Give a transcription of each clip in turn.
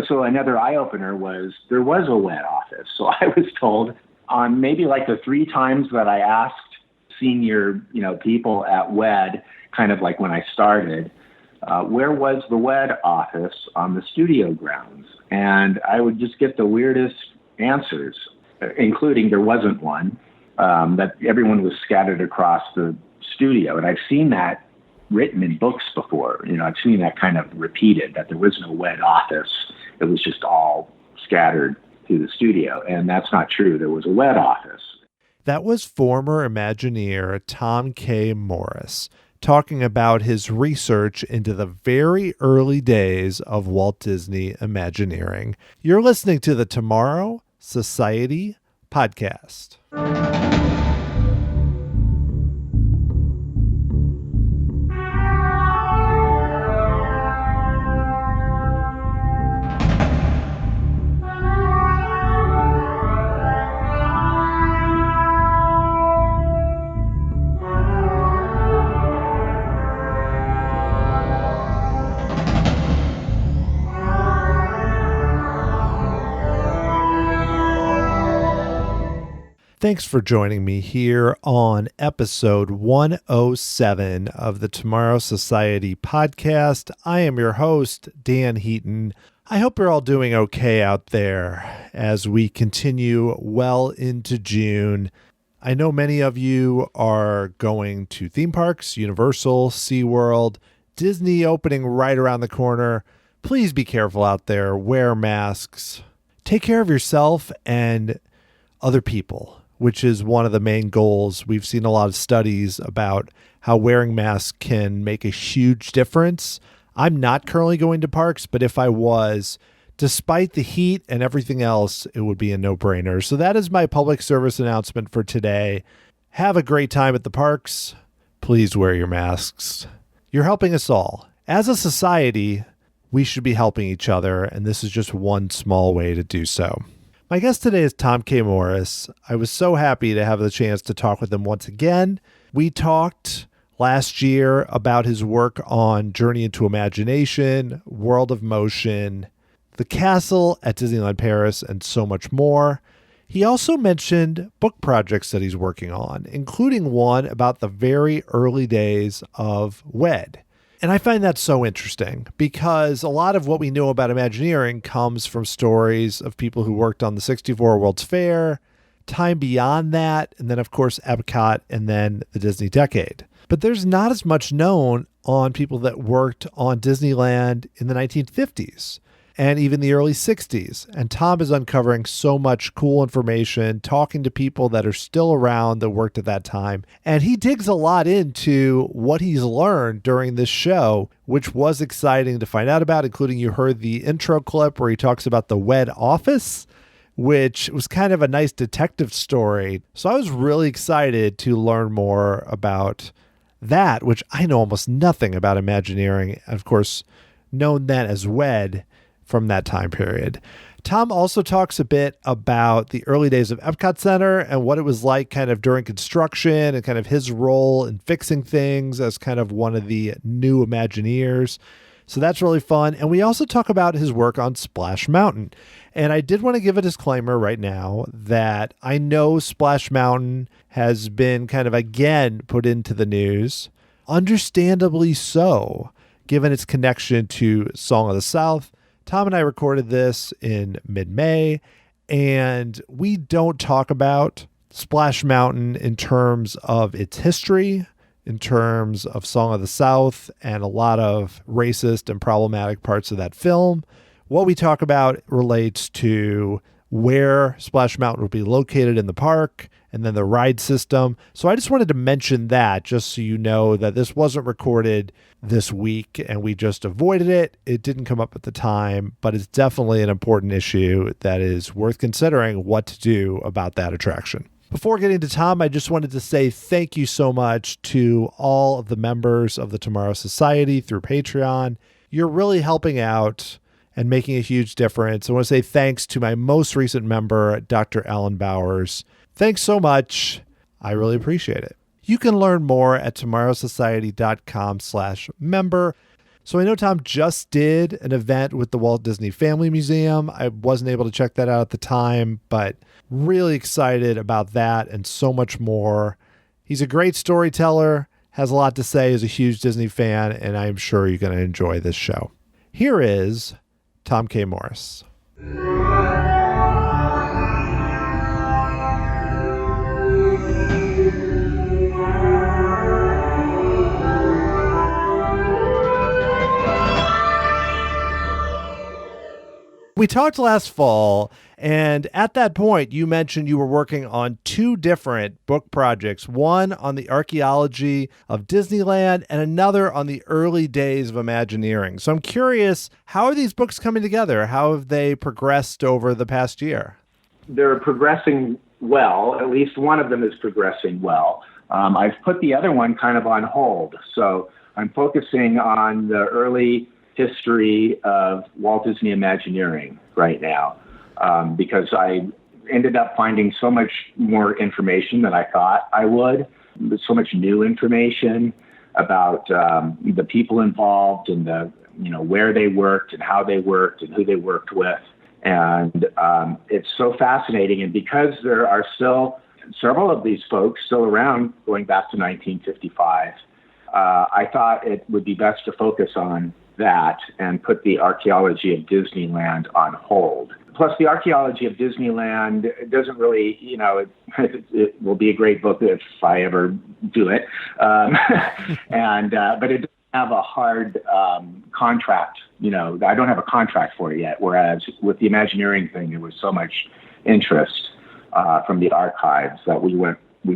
So another eye-opener was there was a WED office. So I was told on maybe like the 3 times that I asked senior, people at WED, kind of like when I started, where was the WED office on the studio grounds? And I would just get the weirdest answers, including there wasn't one, that everyone was scattered across the studio. And I've seen that written in books before. I've seen that kind of repeated, that there was no WED office. It was just all scattered through the studio. And that's not true. There was a WED office. That was former Imagineer Tom K. Morris talking about his research into the very early days of Walt Disney Imagineering. You're listening to the Tomorrow Society podcast. Thanks for joining me here on episode 107 of the Tomorrow Society podcast. I am your host, Dan Heaton. I hope you're all doing okay out there as we continue well into June. I know many of you are going to theme parks, Universal, SeaWorld, Disney opening right around the corner. Please be careful out there. Wear masks. Take care of yourself and other people, which is one of the main goals. We've seen a lot of studies about how wearing masks can make a huge difference. I'm not currently going to parks, but if I was, despite the heat and everything else, it would be a no-brainer. So that is my public service announcement for today. Have a great time at the parks. Please wear your masks. You're helping us all. As a society, we should be helping each other, and this is just one small way to do so. My guest today is Tom K. Morris. I was so happy to have the chance to talk with him once again. We talked last year about his work on Journey into Imagination, World of Motion, the castle at Disneyland Paris, and so much more. He also mentioned book projects that he's working on, including one about the very early days of WED. And I find that so interesting because a lot of what we know about Imagineering comes from stories of people who worked on the 64 World's Fair, time beyond that, and then, of course, EPCOT, and then the Disney Decade. But there's not as much known on people that worked on Disneyland in the 1950s and even the early 60s. And Tom is uncovering so much cool information, talking to people that are still around that worked at that time. And he digs a lot into what he's learned during this show, which was exciting to find out about, including you heard the intro clip where he talks about the WED office, which was kind of a nice detective story. So I was really excited to learn more about that, which I know almost nothing about Imagineering. Of course, known that as WED from that time period. Tom also talks a bit about the early days of EPCOT Center and what it was like kind of during construction and kind of his role in fixing things as kind of one of the new Imagineers. So that's really fun. And we also talk about his work on Splash Mountain. And I did want to give a disclaimer right now that I know Splash Mountain has been kind of again put into the news, understandably so, given its connection to Song of the South. Tom and I recorded this in mid-May, and we don't talk about Splash Mountain in terms of its history, in terms of Song of the South, and a lot of racist and problematic parts of that film. What we talk about relates to where Splash Mountain will be located in the park, and then the ride system. So I just wanted to mention that just so you know that this wasn't recorded this week and we just avoided it. It didn't come up at the time, but it's definitely an important issue that is worth considering what to do about that attraction. Before getting to Tom, I just wanted to say thank you so much to all of the members of the Tomorrow Society through Patreon. You're really helping out and making a huge difference. I want to say thanks to my most recent member, Dr. Alan Bowers. Thanks so much. I really appreciate it. You can learn more at tomorrowsociety.com/member. So I know Tom just did an event with the Walt Disney Family Museum. I wasn't able to check that out at the time, but really excited about that and so much more. He's a great storyteller, has a lot to say, is a huge Disney fan, and I'm sure you're going to enjoy this show. Here is Tom K. Morris. We talked last fall, and at that point, you mentioned you were working on two different book projects, one on the archaeology of Disneyland and another on the early days of Imagineering. So I'm curious, how are these books coming together? How have they progressed over the past year? They're progressing well. At least one of them is progressing well. I've put the other one kind of on hold. So I'm focusing on the early history of Walt Disney Imagineering right now, because I ended up finding so much more information than I thought I would. There's so much new information about the people involved and where they worked and how they worked and who they worked with. And it's so fascinating. And because there are still several of these folks still around going back to 1955, I thought it would be best to focus on that and put the archaeology of Disneyland on hold. Plus, the archaeology of Disneyland doesn't really, it will be a great book if I ever do it. But it doesn't have a hard contract. I don't have a contract for it yet, whereas with the Imagineering thing, there was so much interest from the archives that we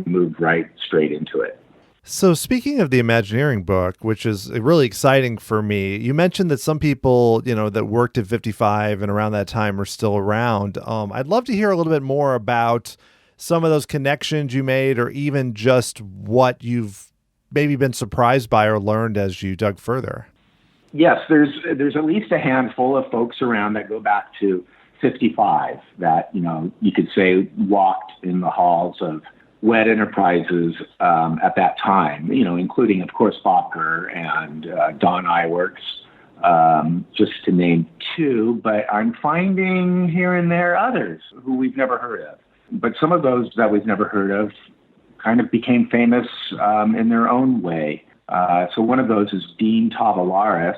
moved right straight into it. So speaking of the Imagineering book, which is really exciting for me, you mentioned that some people, that worked at 55 and around that time are still around. I'd love to hear a little bit more about some of those connections you made, or even just what you've maybe been surprised by or learned as you dug further. Yes, there's at least a handful of folks around that go back to 55 that, you could say walked in the halls of WED Enterprises at that time, including, of course, Bob Gurr and Don Iwerks, just to name two. But I'm finding here and there others who we've never heard of. But some of those that we've never heard of kind of became famous in their own way. So one of those is Dean Tavoularis,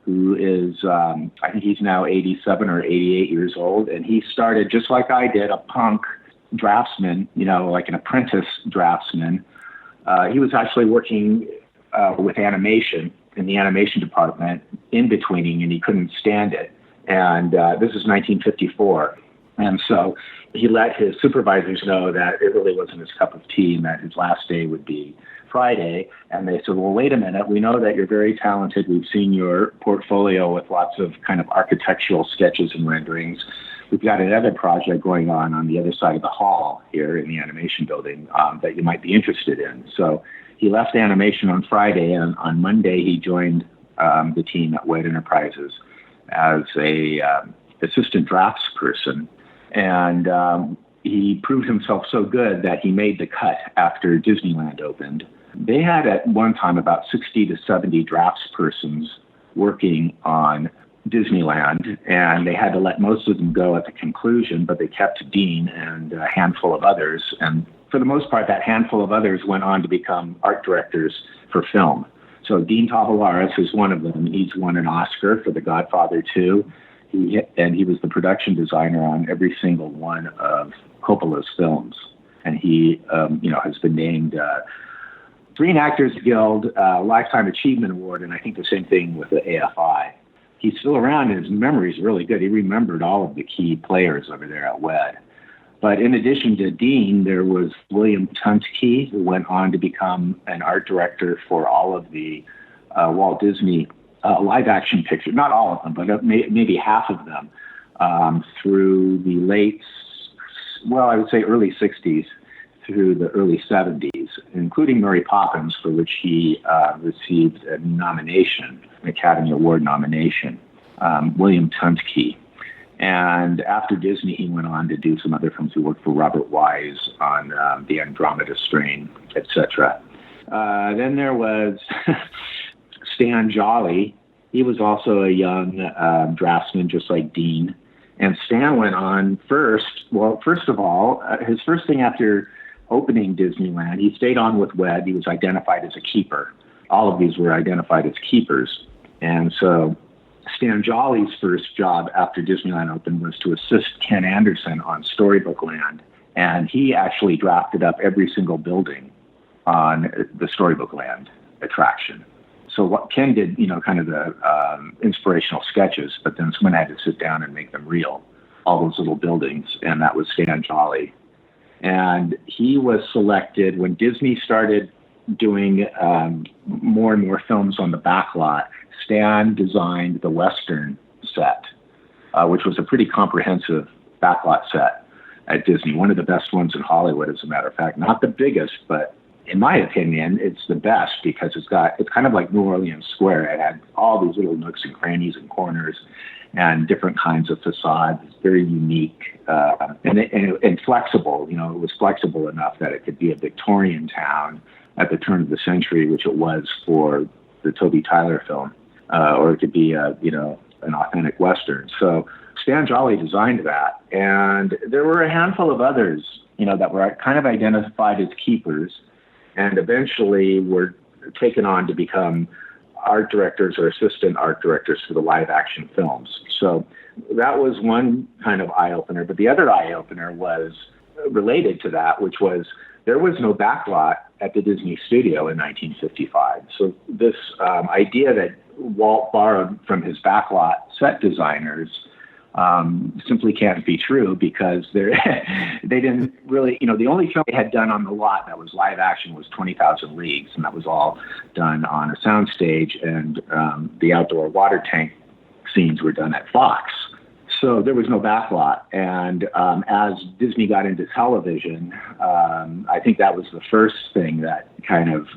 who is, I think he's now 87 or 88 years old. And he started, just like I did, a punk draftsman, like an apprentice draftsman. He was actually working with animation in the animation department, in-betweening, and he couldn't stand it. And this is 1954. And so he let his supervisors know that it really wasn't his cup of tea and that his last day would be Friday. And they said, well, wait a minute. We know that you're very talented. We've seen your portfolio with lots of kind of architectural sketches and renderings. We've got another project going on the other side of the hall here in the animation building that you might be interested in. So he left animation on Friday, and on Monday he joined the team at WED Enterprises as a assistant draftsperson. And he proved himself so good that he made the cut after Disneyland opened. They had at one time about 60 to 70 draftspersons working on Disneyland, and they had to let most of them go at the conclusion, but they kept Dean and a handful of others. And for the most part, that handful of others went on to become art directors for film. So Dean Tavoularis is one of them. He's won an Oscar for The Godfather 2. He was the production designer on every single one of Coppola's films. And he, has been named Screen Actors Guild Lifetime Achievement Award, and I think the same thing with the AFI. He's still around, and his memory is really good. He remembered all of the key players over there at WED. But in addition to Dean, there was William Tunsky, who went on to become an art director for all of the Walt Disney live-action pictures. Not all of them, but maybe half of them, through the I would say early 60s through the early 70s, including Mary Poppins, for which he received a nomination, an Academy Award nomination, William Tunsky. And after Disney, he went on to do some other films. He worked for Robert Wise on The Andromeda Strain, etc. Then there was Stan Jolly, He was also a young draftsman, just like Dean. And Stan went on first. Well, first of all, his first thing after opening Disneyland, he stayed on with WED. He was identified as a keeper. All of these were identified as keepers. And so Stan Jolly's first job after Disneyland opened was to assist Ken Anderson on Storybook Land. And he actually drafted up every single building on the Storybook Land attraction. So what Ken did, kind of the inspirational sketches, but then someone had to sit down and make them real, all those little buildings, and that was Stan Jolly. And he was selected when Disney started doing more and more films on the backlot. Stan designed the Western set, which was a pretty comprehensive backlot set at Disney, one of the best ones in Hollywood, as a matter of fact. Not the biggest, but in my opinion, it's the best because it's kind of like New Orleans Square. It had all these little nooks and crannies and corners and different kinds of facades. It's very unique and flexible. It was flexible enough that it could be a Victorian town at the turn of the century, which it was for the Toby Tyler film, or it could be an authentic Western. So Stan Jolly designed that, and there were a handful of others, that were kind of identified as keepers, and eventually were taken on to become art directors or assistant art directors for the live action films. So that was one kind of eye-opener. But the other eye-opener was related to that, which was there was no backlot at the Disney studio in 1955. So this idea that Walt borrowed from his backlot set designers simply can't be true, because they didn't really, the only film they had done on the lot that was live action was 20,000 Leagues, and that was all done on a soundstage, and the outdoor water tank scenes were done at Fox. So there was no backlot, and as Disney got into television, I think that was the first thing that kind of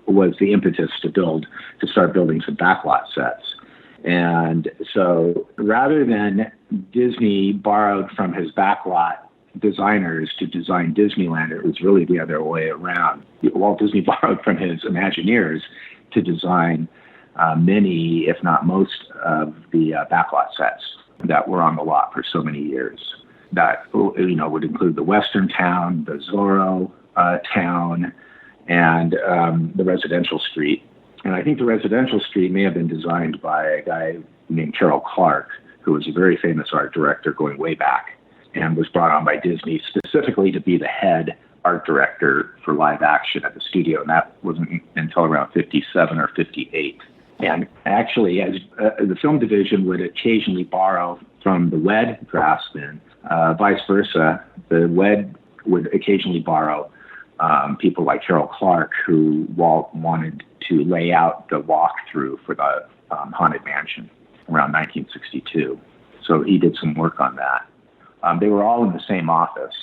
was the impetus to start building some backlot sets. And so rather than Disney borrowed from his backlot designers to design Disneyland, it was really the other way around. Walt Disney borrowed from his Imagineers to design many, if not most, of the backlot sets that were on the lot for so many years. That would include the Western Town, the Zorro Town, and the residential street. And I think the residential street may have been designed by a guy named Carol Clark, who was a very famous art director going way back, and was brought on by Disney specifically to be the head art director for live action at the studio. And that wasn't until around 57 or 58. And actually, as the film division would occasionally borrow from the WED draftsmen, vice versa, the WED would occasionally borrow people like Carol Clark, who Walt wanted to lay out the walkthrough for the Haunted Mansion around 1962. So he did some work on that. They were all in the same office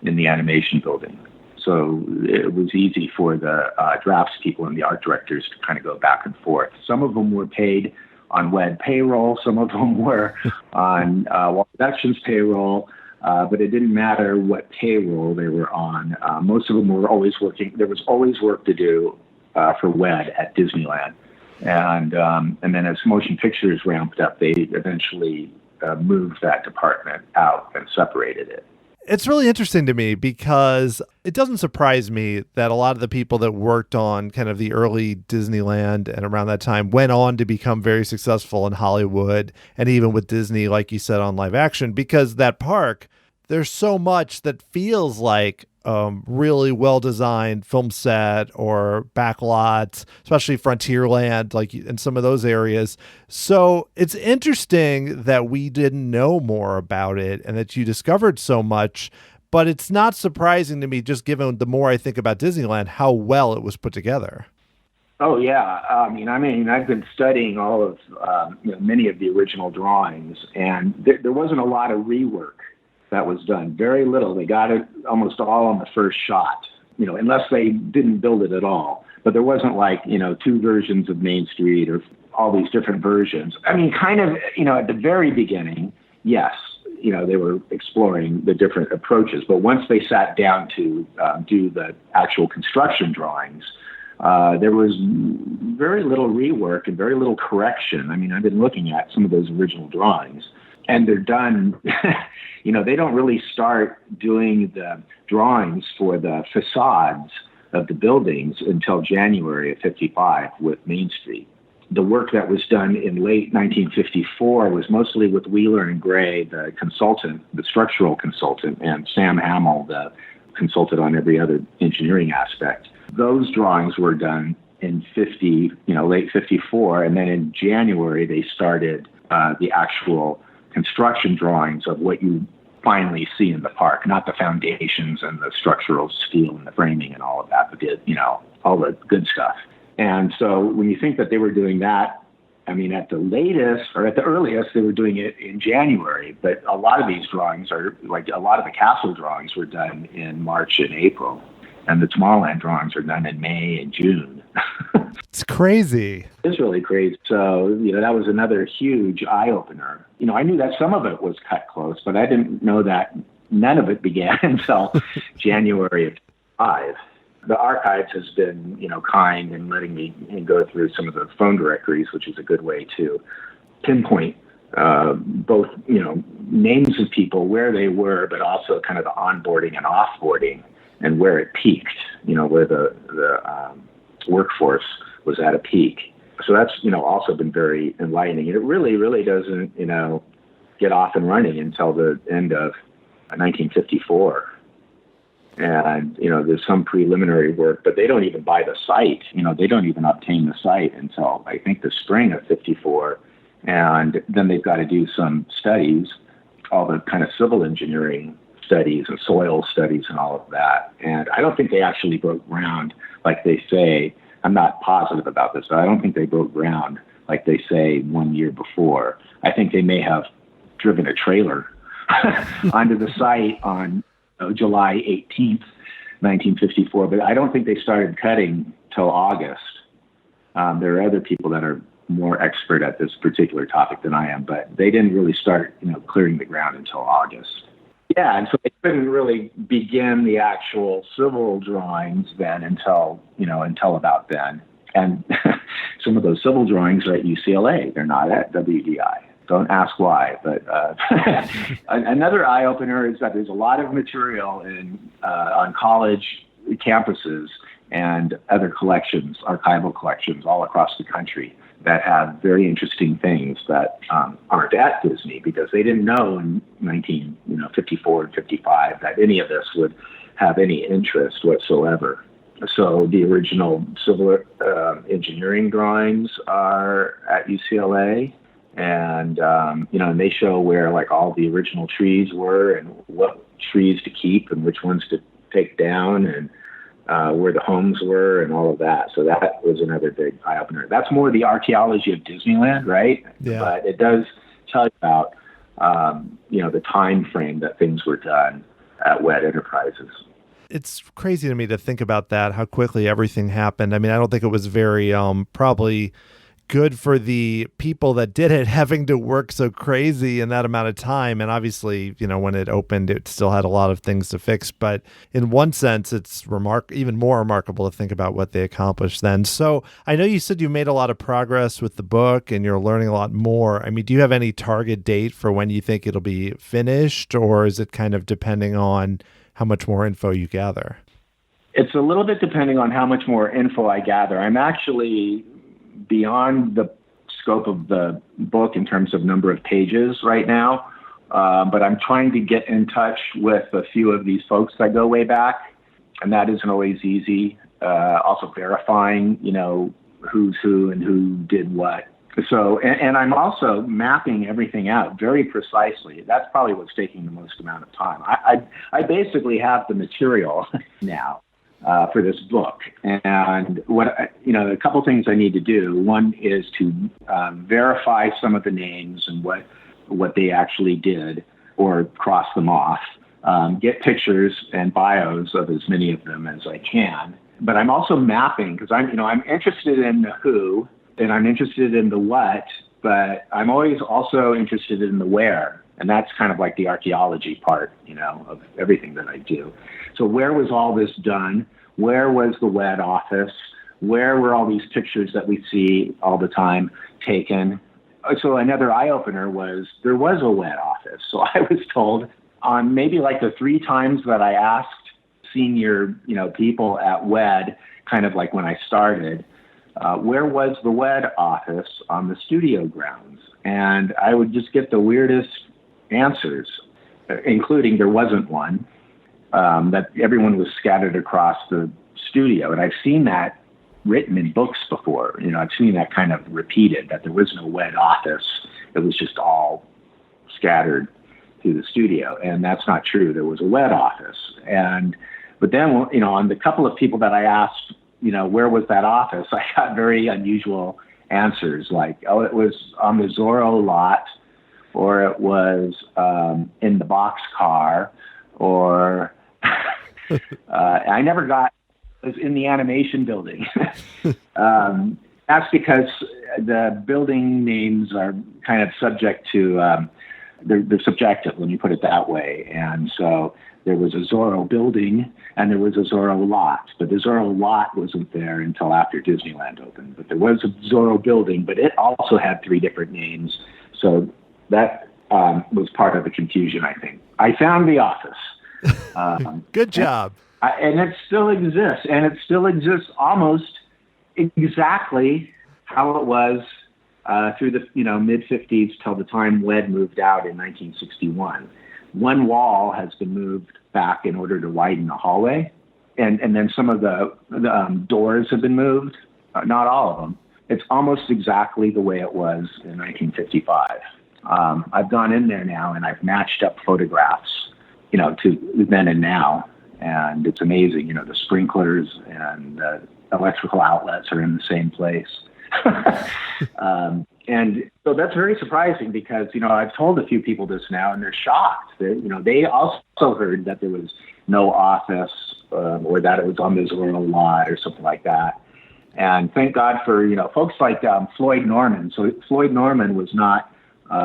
in the animation building. So it was easy for the draftspeople and the art directors to kind of go back and forth. Some of them were paid on WED payroll. Some of them were on Walt Productions payroll. But it didn't matter what payroll they were on. Most of them were always working. There was always work to do for WED at Disneyland. And then as motion pictures ramped up, they eventually moved that department out and separated it. It's really interesting to me because it doesn't surprise me that a lot of the people that worked on kind of the early Disneyland and around that time went on to become very successful in Hollywood and even with Disney, like you said, on live action, because that park, there's so much that feels like really well-designed film set or backlots, especially Frontierland, like in some of those areas. So it's interesting that we didn't know more about it and that you discovered so much, but it's not surprising to me, just given the more I think about Disneyland, how well it was put together. Oh, yeah. I mean, I've been studying all of, many of the original drawings, and there wasn't a lot of rework that was done. Very little. They got it almost all on the first shot, unless they didn't build it at all. But there wasn't like, two versions of Main Street or all these different versions. I mean, kind of, at the very beginning, yes, they were exploring the different approaches. But once they sat down to do the actual construction drawings, There was very little rework and very little correction. I mean, I've been looking at some of those original drawings, and they're done. They don't really start doing the drawings for the facades of the buildings until January of 55 with Main Street. The work that was done in late 1954 was mostly with Wheeler and Gray, the consultant, the structural consultant, and Sam Hamill, the consultant on every other engineering aspect. Those drawings were done in late 54, and then in January they started the actual construction drawings of what you finally see in the park, not the foundations and the structural steel and the framing and all of that, but all the good stuff. And so when you think that they were doing that, I mean, at the latest or at the earliest, they were doing it in January. But a lot of these drawings a lot of the castle drawings were done in March and April. And the Tomorrowland drawings are done in May and June. It's crazy. It's really crazy. So, that was another huge eye-opener. I knew that some of it was cut close, but I didn't know that none of it began until January of 5. The archives has been, kind in letting me go through some of the phone directories, which is a good way to pinpoint both, names of people, where they were, but also kind of the onboarding and offboarding and where it peaked, where the workforce was at a peak. So that's, also been very enlightening. And it really, really doesn't, get off and running until the end of 1954. And, there's some preliminary work, but they don't even buy the site. They don't even obtain the site until, I think, the spring of 54. And then they've got to do some studies, all the kind of civil engineering studies and soil studies and all of that. And I don't think they actually broke ground like they say. I'm not positive about this, but I don't think they broke ground like they say 1 year before. I think they may have driven a trailer onto the site on July 18th, 1954, but I don't think they started cutting till August. There are other people that are more expert at this particular topic than I am, but they didn't really start, clearing the ground until August. Yeah, and so they couldn't really begin the actual civil drawings then until about then. And some of those civil drawings are at UCLA. They're not at WDI. Don't ask why, but another eye-opener is that there's a lot of material on college campuses and other collections, archival collections all across the country that have very interesting things that aren't at Disney, because they didn't know in 1954 and 55 that any of this would have any interest whatsoever. So the original civil engineering drawings are at UCLA. And, and they show where all the original trees were and what trees to keep and which ones to take down and where the homes were and all of that. So that was another big eye-opener. That's more the archaeology of Disneyland, right? Yeah. But it does tell you about, the time frame that things were done at WED Enterprises. It's crazy to me to think about that, how quickly everything happened. I mean, I don't think it was very probably good for the people that did it, having to work so crazy in that amount of time. And obviously, when it opened, it still had a lot of things to fix. But in one sense, it's even more remarkable to think about what they accomplished then. So I know you said you made a lot of progress with the book and you're learning a lot more. I mean, do you have any target date for when you think it'll be finished, or is it kind of depending on how much more info you gather? It's a little bit depending on how much more info I gather. I'm actually beyond the scope of the book in terms of number of pages right now, but I'm trying to get in touch with a few of these folks that go way back, and that isn't always easy. Also verifying, who's who and who did what. So, and I'm also mapping everything out very precisely. That's probably what's taking the most amount of time. I basically have the material now for this book. And a couple things I need to do. One is to verify some of the names and what they actually did, or cross them off. Get pictures and bios of as many of them as I can. But I'm also mapping, because I'm interested in the who and I'm interested in the what, but I'm always also interested in the where. And that's kind of like the archaeology part, of everything that I do. So where was all this done? Where was the WED office? Where were all these pictures that we see all the time taken? So another eye-opener was there was a WED office. So I was told on maybe like the 3 times that I asked senior, people at WED, kind of like when I started, where was the WED office on the studio grounds? And I would just get the weirdest answers, including there wasn't one, that everyone was scattered across the studio. And I've seen that written in books before. I've seen that kind of repeated, that there was no WED office. It was just all scattered through the studio. And that's not true. There was a WED office. But then, on the couple of people that I asked, where was that office, I got very unusual answers, like, oh, it was on the Zorro lot, or it was in the boxcar, or I never got, it was in the animation building. That's because the building names are kind of subject to, they're subjective, when you put it that way. And so there was a Zorro building and there was a Zorro lot, but the Zorro lot wasn't there until after Disneyland opened. But there was a Zorro building, but it also had 3 different names. So that was part of the confusion, I think. I found the office. Good job. And it still exists, and it still exists almost exactly how it was through the mid-50s till the time WED moved out in 1961. One wall has been moved back in order to widen the hallway, and then some of the doors have been moved, not all of them. It's almost exactly the way it was in 1955. I've gone in there now, and I've matched up photographs, to then and now. And it's amazing, the sprinklers and the electrical outlets are in the same place. And so that's very surprising because, I've told a few people this now and they're shocked. They also heard that there was no office or that it was on the Zorro lot or something like that. And thank God for, folks like Floyd Norman. So Floyd Norman was not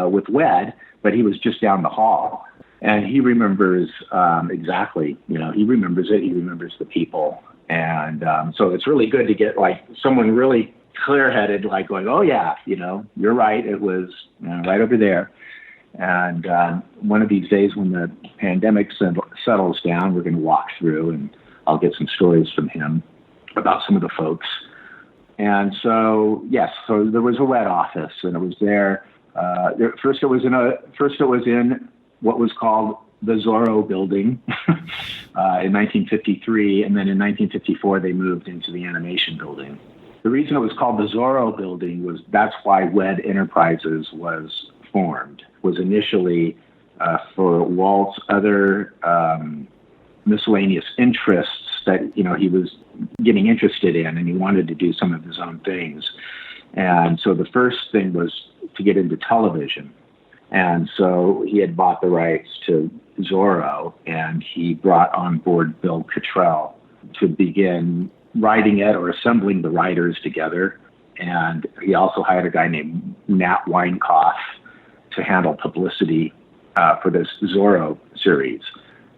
with WED, but he was just down the hall. And he remembers exactly, he remembers it. He remembers the people. And so it's really good to get like someone really clear-headed, like going, oh yeah, you're right. It was right over there. And one of these days when the pandemic settles down, we're going to walk through and I'll get some stories from him about some of the folks. And so, yes, so there was a WED office and it was there. First it was in what was called the Zorro building in 1953. And then in 1954, they moved into the animation building. The reason it was called the Zorro building was that's why WED Enterprises was formed, was initially for Walt's other miscellaneous interests that, he was getting interested in, and he wanted to do some of his own things. And so the first thing was to get into television. And so he had bought the rights to Zorro, and he brought on board Bill Cottrell to begin writing it or assembling the writers together. And he also hired a guy named Nat Weinkoff to handle publicity for this Zorro series.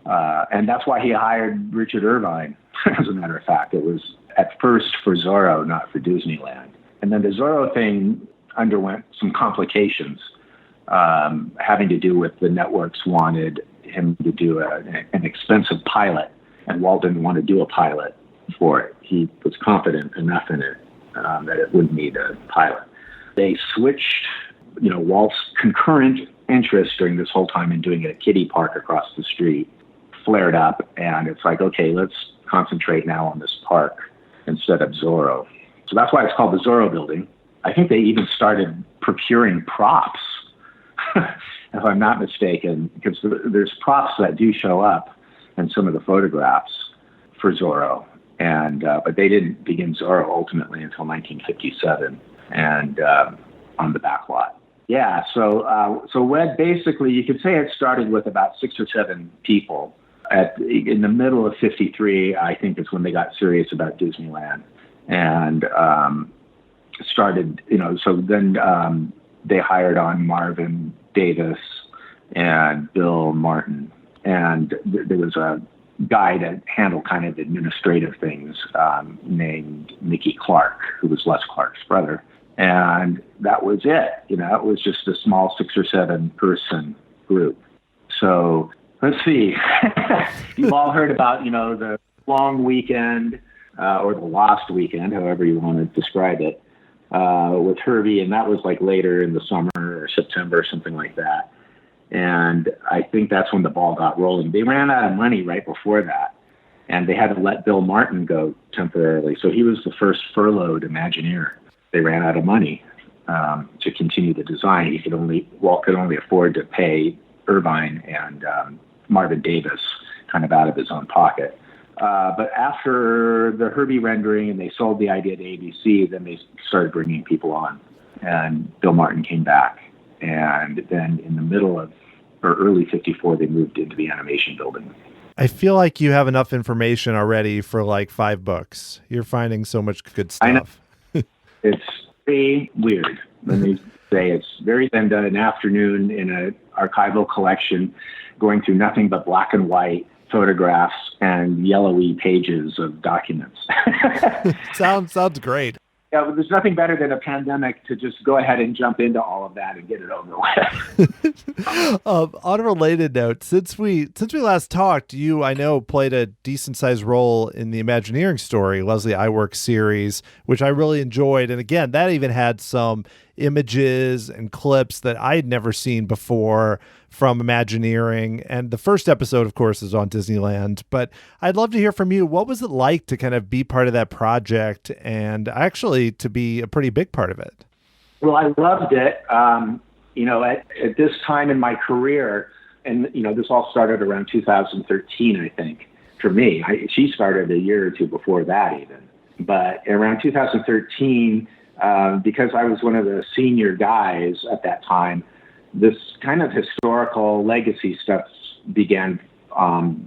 And that's why he hired Richard Irvine, as a matter of fact. It was at first for Zorro, not for Disneyland. And then the Zorro thing underwent some complications, having to do with the networks wanted him to do an expensive pilot, and Walt didn't want to do a pilot for it. He was confident enough in it that it wouldn't need a pilot. They switched, Walt's concurrent interest during this whole time in doing it at Kiddie Park across the street flared up, and it's like, okay, let's concentrate now on this park instead of Zorro. So that's why it's called the Zorro building. I think they even started procuring props, if I'm not mistaken, because there's props that do show up in some of the photographs for Zorro. And but they didn't begin Zorro ultimately until 1957, and on the back lot. Yeah, so WED basically, you could say it started with about 6 or 7 people. In the middle of 53, I think is when they got serious about Disneyland, and started, so then they hired on Marvin Davis and Bill Martin, and there was a guy to handle kind of administrative things named Mickey Clark, who was Les Clark's brother. And that was it. It was just a small 6 or 7 person group. So let's see. You've all heard about, the long weekend or the lost weekend, however you want to describe it, with Herbie. And that was like later in the summer or September, something like that. And I think that's when the ball got rolling. They ran out of money right before that, and they had to let Bill Martin go temporarily. So he was the first furloughed Imagineer. They ran out of money to continue the design. Walt could only afford to pay Irvine and Marvin Davis kind of out of his own pocket. But after the Herbie rendering and they sold the idea to ABC, then they started bringing people on, and Bill Martin came back. And then in the middle of, or early 54, they moved into the animation building. I feel like you have enough information already for like 5 books. You're finding so much good stuff. I know. It's very weird. Let me say it's very then done an afternoon in an archival collection, going through nothing but black and white photographs and yellowy pages of documents. Sounds great. Yeah, well, there's nothing better than a pandemic to just go ahead and jump into all of that and get it over with. On a related note, since we last talked, you, I know, played a decent sized role in the Imagineering story, Leslie Iwerks series, which I really enjoyed. And again, that even had some images and clips that I'd never seen before from Imagineering. And the first episode, of course, is on Disneyland. But I'd love to hear from you. What was it like to kind of be part of that project and actually to be a pretty big part of it? Well, I loved it. At this time in my career, and, this all started around 2013, I think, for me. She started a year or two before that even. But around 2013, because I was one of the senior guys at that time, this kind of historical legacy stuff began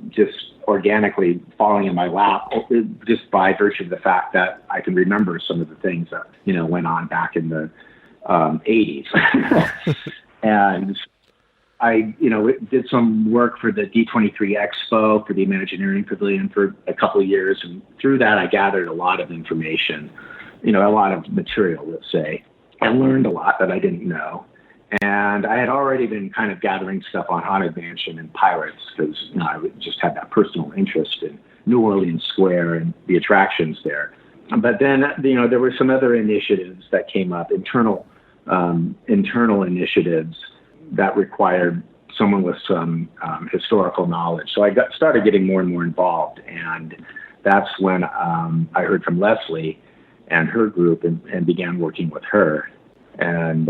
just organically falling in my lap, just by virtue of the fact that I can remember some of the things that, went on back in the 80s. And I, did some work for the D23 Expo, for the Imagineering Pavilion for a couple of years. And through that, I gathered a lot of information, a lot of material, let's say, and learned a lot that I didn't know. And I had already been kind of gathering stuff on Haunted Mansion and Pirates because I just had that personal interest in New Orleans Square and the attractions there. But then, there were some other initiatives that came up, internal initiatives that required someone with some historical knowledge. So I started getting more and more involved. And that's when I heard from Leslie and her group and began working with her. And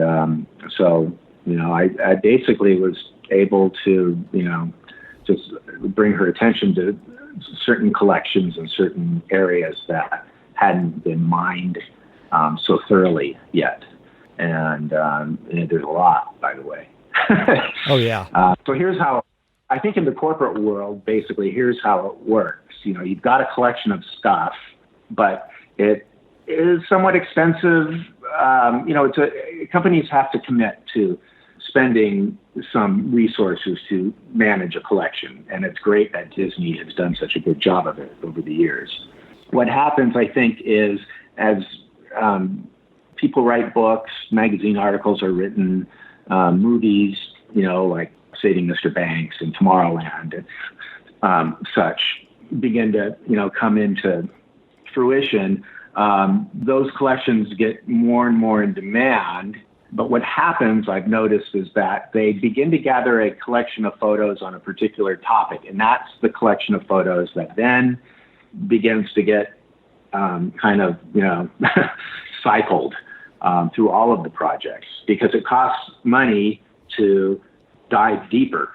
so, I basically was able to, just bring her attention to certain collections and certain areas that hadn't been mined so thoroughly yet. And there's a lot, by the way. Oh, yeah. So here's how, I think in the corporate world, basically, here's how it works. You've got a collection of stuff, but it is somewhat expensive. Companies have to commit to spending some resources to manage a collection. And it's great that Disney has done such a good job of it over the years. What happens, I think, is as people write books, magazine articles are written, movies, like Saving Mr. Banks and Tomorrowland and such begin to, come into fruition. Those collections get more and more in demand. But what happens, I've noticed, is that they begin to gather a collection of photos on a particular topic. And that's the collection of photos that then begins to get cycled through all of the projects, because it costs money to dive deeper.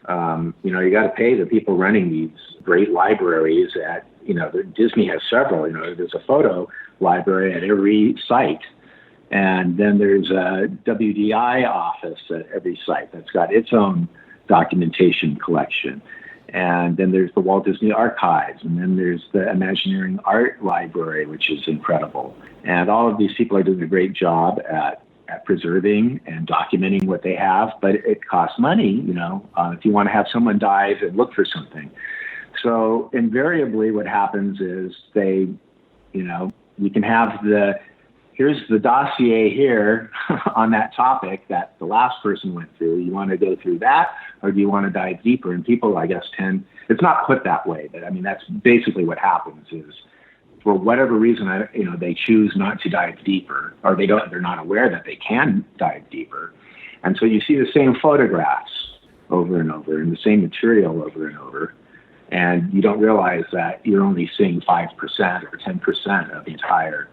You got to pay the people running these great libraries at, Disney has several, there's a photo library at every site. And then there's a WDI office at every site that's got its own documentation collection. And then there's the Walt Disney Archives. And then there's the Imagineering Art Library, which is incredible. And all of these people are doing a great job at preserving and documenting what they have, but it costs money, if you want to have someone dive and look for something. So invariably what happens is you can have here's the dossier here on that topic that the last person went through. You want to go through that, or do you want to dive deeper? And people, I guess, it's not put that way, but I mean, that's basically what happens is for whatever reason, they choose not to dive deeper, or they're not aware that they can dive deeper. And so you see the same photographs over and over and the same material over and over. And you don't realize that you're only seeing 5% or 10% of the entire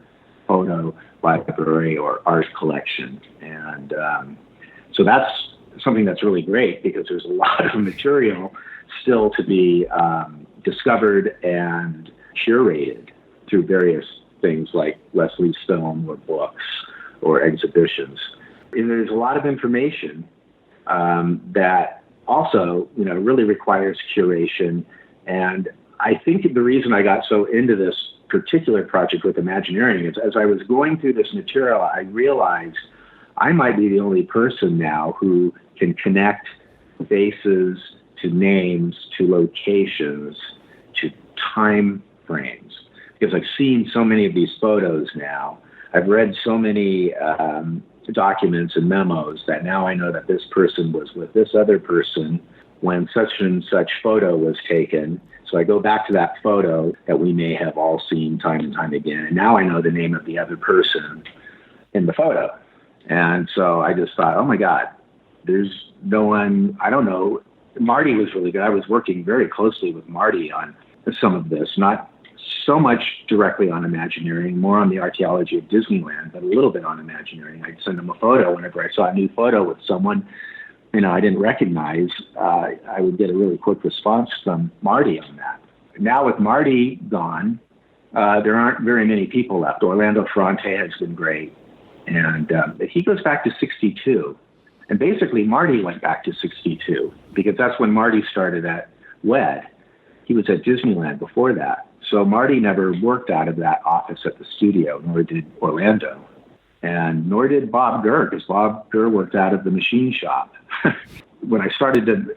photo library or art collection. And so that's something that's really great because there's a lot of material still to be discovered and curated through various things like Leslie's film or books or exhibitions. And there's a lot of information that also, really requires curation. And I think the reason I got so into this particular project with Imagineering is as I was going through this material, I realized I might be the only person now who can connect faces to names, to locations, to time frames. Because I've seen so many of these photos now. I've read so many documents and memos that now I know that this person was with this other person when such and such photo was taken. So I go back to that photo that we may have all seen time and time again. And now I know the name of the other person in the photo. And so I just thought, oh my God, there's no one, I don't know. Marty was really good. I was working very closely with Marty on some of this, not so much directly on Imagineering, more on the archaeology of Disneyland, but a little bit on Imagineering. I'd send him a photo whenever I saw a new photo with someone I didn't recognize. I would get a really quick response from Marty on that. Now with Marty gone, there aren't very many people left. Orlando Ferrante has been great. And he goes back to 62. And basically Marty went back to 62 because that's when Marty started at WED. He was at Disneyland before that. So Marty never worked out of that office at the studio, nor did Orlando. And nor did Bob Gurr, because Bob Gurr worked out of the machine shop. When I started to,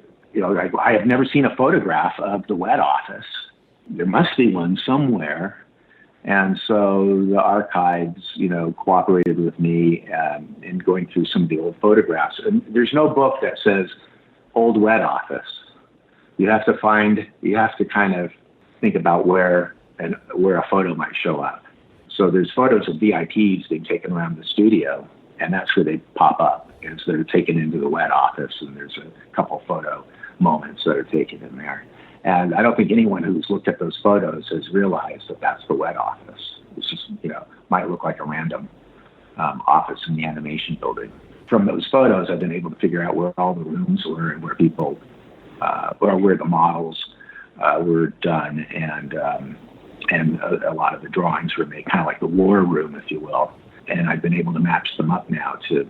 I have never seen a photograph of the WED office. There must be one somewhere. And so the archives, cooperated with me in going through some of the old photographs. And there's no book that says old WED office. You have to kind of think about where a photo might show up. So there's photos of VIPs being taken around the studio, and that's where they pop up. And so they're taken into the WED office, and there's a couple photo moments that are taken in there. And I don't think anyone who's looked at those photos has realized that that's the WED office. It's just, might look like a random office in the animation building. From those photos, I've been able to figure out where all the rooms were and where people, or where the models were done, and a lot of the drawings were made, kind of like the war room, if you will. And I've been able to match them up now to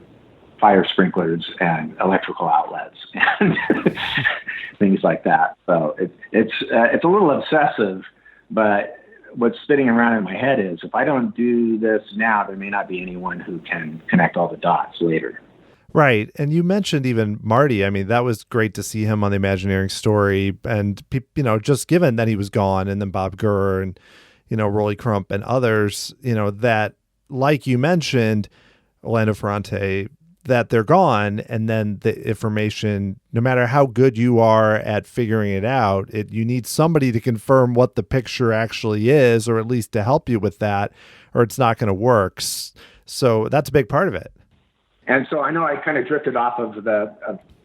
fire sprinklers and electrical outlets and things like that. So it's a little obsessive, but what's spinning around in my head is if I don't do this now, there may not be anyone who can connect all the dots later. Right. And you mentioned even Marty. I mean, that was great to see him on the Imagineering story. And, just given that he was gone, and then Bob Gurr and, Rolly Crump and others, that, like you mentioned, Orlando Ferrante, that they're gone. And then the information, no matter how good you are at figuring it out, you need somebody to confirm what the picture actually is, or at least to help you with that, or it's not going to work. So that's a big part of it. And so I know I kind of drifted off of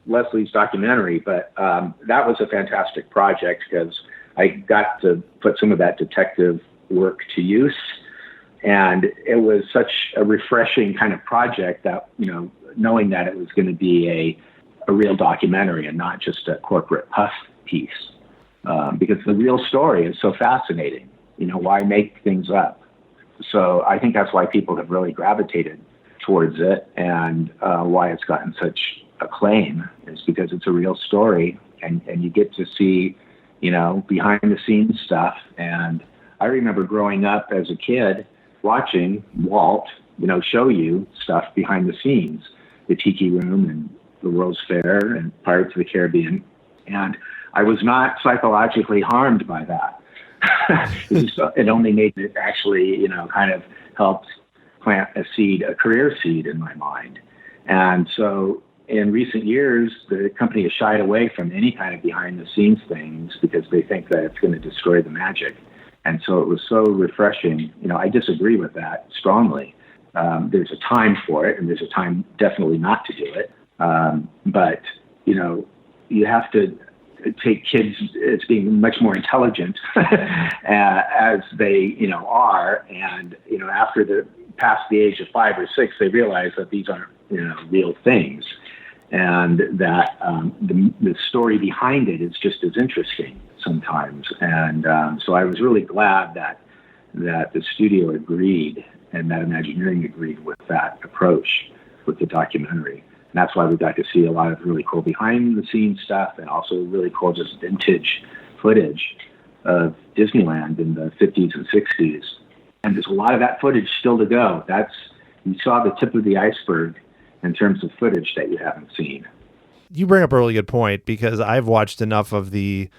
Leslie's documentary, but that was a fantastic project because I got to put some of that detective work to use. And it was such a refreshing kind of project that, knowing that it was going to be a real documentary and not just a corporate puff piece, because the real story is so fascinating. Why make things up? So I think that's why people have really gravitated towards it, and why it's gotten such acclaim is because it's a real story, and you get to see, behind the scenes stuff. And I remember growing up as a kid watching Walt, show you stuff behind the scenes, the Tiki Room and the World's Fair and Pirates of the Caribbean. And I was not psychologically harmed by that. It only made it actually, kind of helped plant a career seed in my mind. And so in recent years, the company has shied away from any kind of behind the scenes things because they think that it's going to destroy the magic. And so it was so refreshing. I disagree with that strongly. There's a time for it, and there's a time definitely not to do it. But, you have to take kids as being much more intelligent as they, are. And, after they're past the age of 5 or 6, they realize that these aren't, real things. And that the story behind it is just as interesting sometimes. And so I was really glad that the studio agreed and that Imagineering agreed with that approach with the documentary. And that's why we got to see a lot of really cool behind-the-scenes stuff and also really cool just vintage footage of Disneyland in the 50s and 60s. And there's a lot of that footage still to go. You saw the tip of the iceberg in terms of footage that you haven't seen. You bring up a really good point because I've watched enough of the,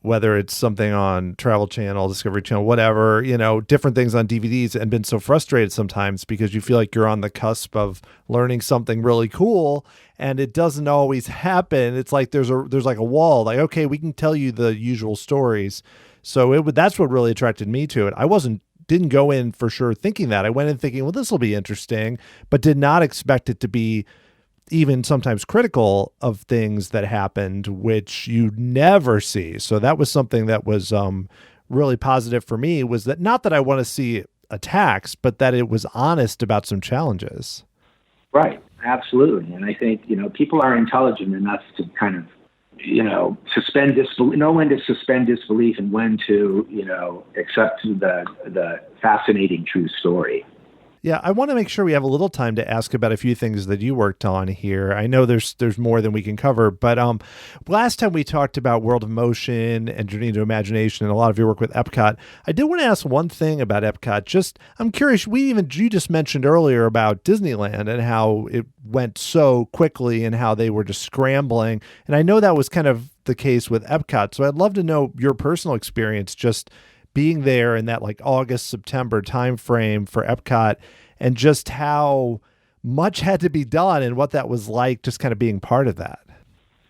whether it's something on Travel Channel, Discovery Channel, whatever, different things on DVDs and been so frustrated sometimes because you feel like you're on the cusp of learning something really cool and it doesn't always happen. It's like there's like a wall, like, okay, we can tell you the usual stories. So that's what really attracted me to it. Didn't go in for sure thinking that. I went in thinking, well, this will be interesting, but did not expect it to be even sometimes critical of things that happened, which you never see. So that was something that was really positive for me, was that not that I want to see attacks, but that it was honest about some challenges. Right. Absolutely. And I think, people are intelligent enough to kind of, suspend disbelief, know when to suspend disbelief and when to, accept the fascinating true story. Yeah, I want to make sure we have a little time to ask about a few things that you worked on here. I know there's more than we can cover, but last time we talked about World of Motion and Journey into Imagination and a lot of your work with EPCOT. I did want to ask one thing about EPCOT. I'm curious, you just mentioned earlier about Disneyland and how it went so quickly and how they were just scrambling. And I know that was kind of the case with EPCOT. So I'd love to know your personal experience just being there in that like August, September timeframe for EPCOT and just how much had to be done and what that was like, just kind of being part of that.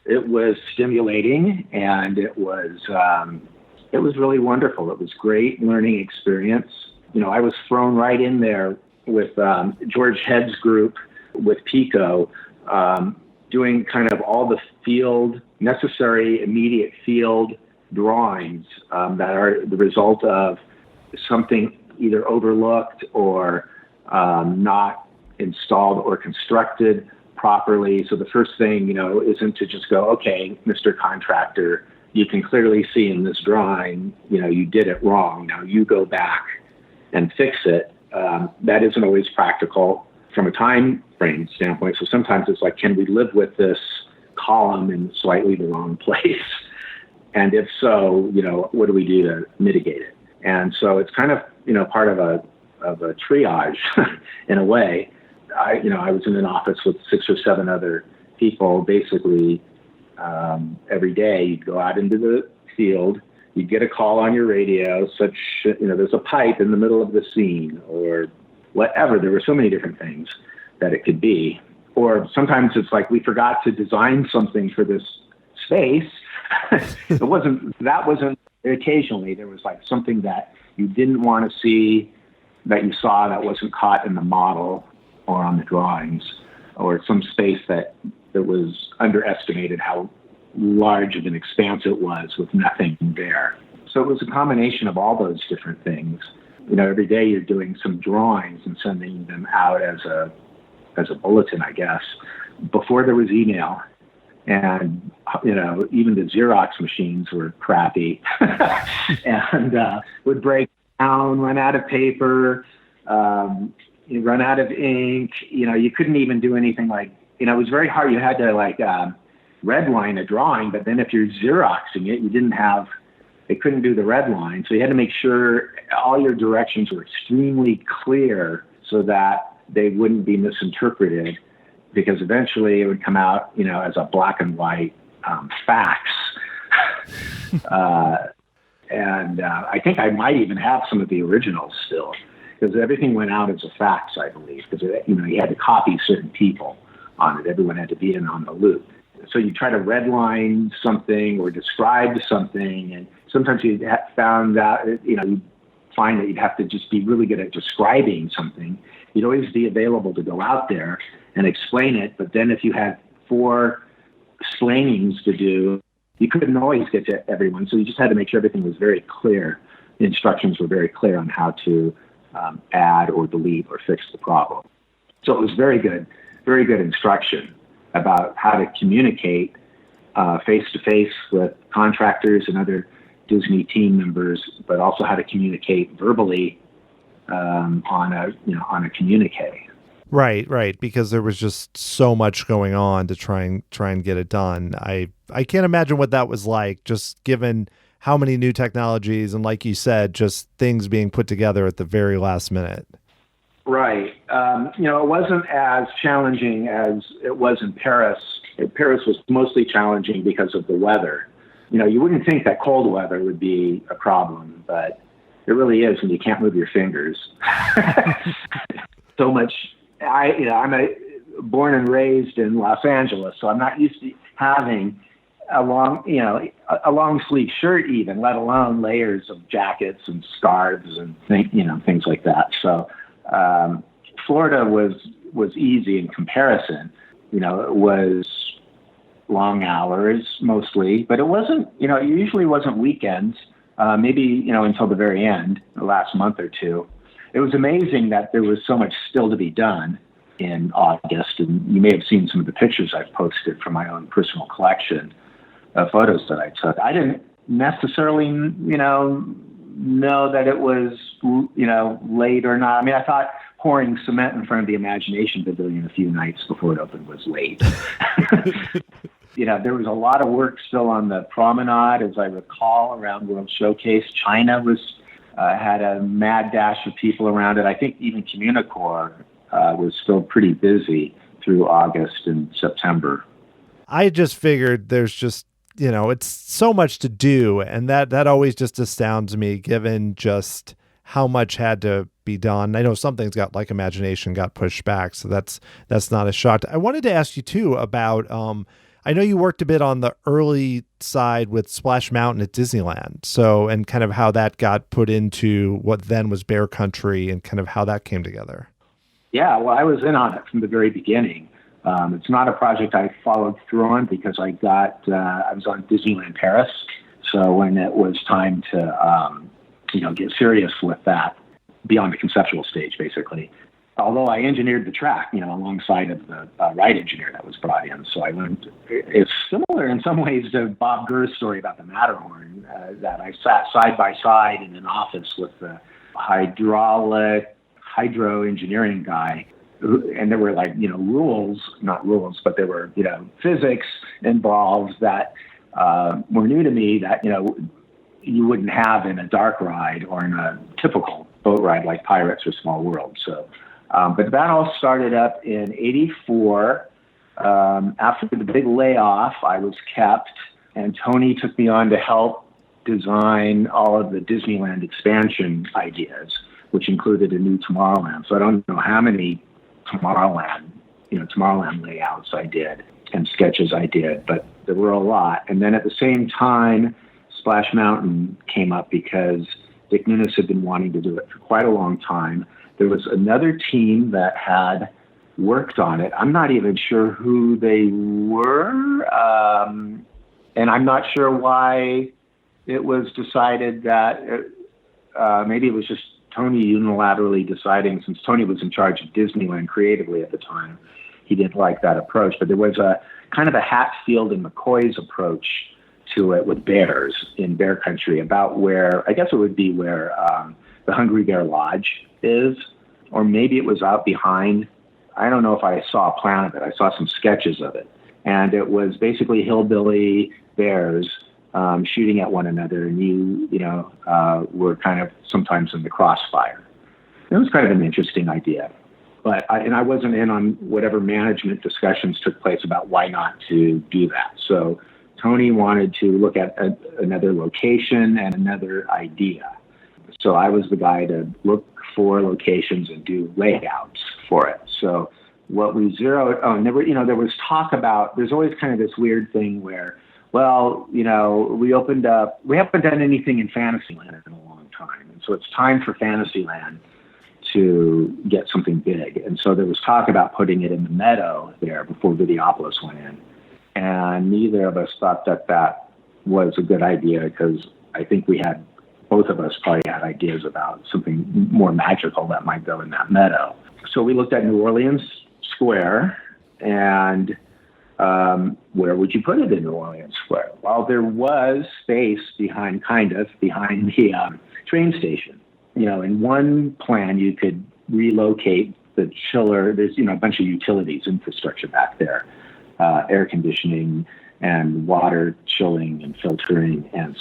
It was stimulating and it was really wonderful. It was great learning experience. I was thrown right in there with George Head's group with PICO, doing kind of all the necessary immediate field drawings that are the result of something either overlooked or not installed or constructed properly. So the first thing, isn't to just go, okay, Mr. Contractor, you can clearly see in this drawing, you did it wrong. Now you go back and fix it. That isn't always practical from a time frame standpoint. So sometimes it's like, can we live with this column in slightly the wrong place? And if so, what do we do to mitigate it? And so it's kind of, part of a triage in a way. I was in an office with 6 or 7 other people. Basically, every day you'd go out into the field, you'd get a call on your radio, there's a pipe in the middle of the scene or whatever. There were so many different things that it could be. Or sometimes it's like we forgot to design something for this space. Occasionally there was like something that you didn't want to see that you saw that wasn't caught in the model or on the drawings, or some space that was underestimated how large of an expanse it was with nothing there. So it was a combination of all those different things. Every day you're doing some drawings and sending them out as a bulletin, I guess. Before there was email, and even the Xerox machines were crappy and would break down, run out of paper, run out of ink. You couldn't even do anything like, it was very hard. You had to redline a drawing, but then if you're Xeroxing it, they couldn't do the red line. So you had to make sure all your directions were extremely clear so that they wouldn't be misinterpreted, because eventually it would come out, as a black and white fax. And I think I might even have some of the originals still, because everything went out as a fax, I believe, because you had to copy certain people on it. Everyone had to be in on the loop. So you try to redline something or describe something, and sometimes you find that you'd have to just be really good at describing something. You'd always be available to go out there and explain it, but then if you had 4 explainings to do, you couldn't always get to everyone, so you just had to make sure everything was very clear. The instructions were very clear on how to add or delete or fix the problem. So it was very good instruction about how to communicate face-to-face with contractors and other Disney team members, but also how to communicate verbally on a communique. Right, because there was just so much going on to try and get it done. I can't imagine what that was like, just given how many new technologies and, like you said, just things being put together at the very last minute. Right. It wasn't as challenging as it was in Paris. Paris was mostly challenging because of the weather. You wouldn't think that cold weather would be a problem, but it really is when you can't move your fingers. So much. I'm born and raised in Los Angeles, so I'm not used to having a long sleeve shirt even, let alone layers of jackets and scarves and things like that. So Florida was easy in comparison. It was long hours mostly, but it wasn't, it usually wasn't weekends, maybe, until the very end, the last month or two. It was amazing that there was so much still to be done in August, and you may have seen some of the pictures I've posted from my own personal collection of photos that I took. I didn't necessarily, know that it was, late or not. I mean, I thought pouring cement in front of the Imagination Pavilion a few nights before it opened was late. There was a lot of work still on the promenade, as I recall, around World Showcase. China had a mad dash of people around it. I think even Communicore was still pretty busy through August and September. I just figured there's just, it's so much to do. And that always just astounds me, given just how much had to be done. I know some things like Imagination got pushed back, so that's not a shock. I wanted to ask you too about, I know you worked a bit on the early side with Splash Mountain at Disneyland. So, and kind of how that got put into what then was Bear Country and kind of how that came together. Yeah, well, I was in on it from the very beginning. It's not a project I followed through on because I was on Disneyland Paris. So when it was time to, get serious with that, beyond the conceptual stage, basically. Although I engineered the track, alongside of the ride engineer that was brought in. So I learned, it's similar in some ways to Bob Gurr's story about the Matterhorn, that I sat side by side in an office with the hydro engineering guy. And there were not rules, but there were, physics involved that were new to me that, you wouldn't have in a dark ride or in a typical boat ride like Pirates or Small World. So, but that all started up in '84. After the big layoff, I was kept, and Tony took me on to help design all of the Disneyland expansion ideas, which included a new Tomorrowland. So I don't know how many Tomorrowland layouts I did and sketches I did, but there were a lot. And then at the same time, Splash Mountain came up because Dick Nunes had been wanting to do it for quite a long time. There was another team that had worked on it. I'm not even sure who they were, and I'm not sure why it was decided that maybe it was just Tony unilaterally deciding, since Tony was in charge of Disneyland creatively at the time, he didn't like that approach. But there was a kind of a Hatfield and McCoy's approach to it with bears in Bear Country, about where, I guess it would be where the Hungry Bear Lodge is, or maybe it was out behind. I don't know if I saw a plan of it. I saw some sketches of it. And it was basically hillbilly bears shooting at one another, and you were kind of sometimes in the crossfire. It was kind of an interesting idea. But I wasn't in on whatever management discussions took place about why not to do that. So Tony wanted to look at another location and another idea. So I was the guy to look for locations and do layouts for it. So what we zeroed, and there was talk about, there's always kind of this weird thing where, well, we haven't done anything in Fantasyland in a long time. And so it's time for Fantasyland to get something big. And so there was talk about putting it in the meadow there before Videopolis went in. And neither of us thought that was a good idea, because I think both of us probably had ideas about something more magical that might go in that meadow. So we looked at New Orleans Square, and where would you put it in New Orleans Square? Well, there was space behind the train station. In one plan, you could relocate the chiller. There's, a bunch of utilities infrastructure back there, air conditioning and water chilling and filtering and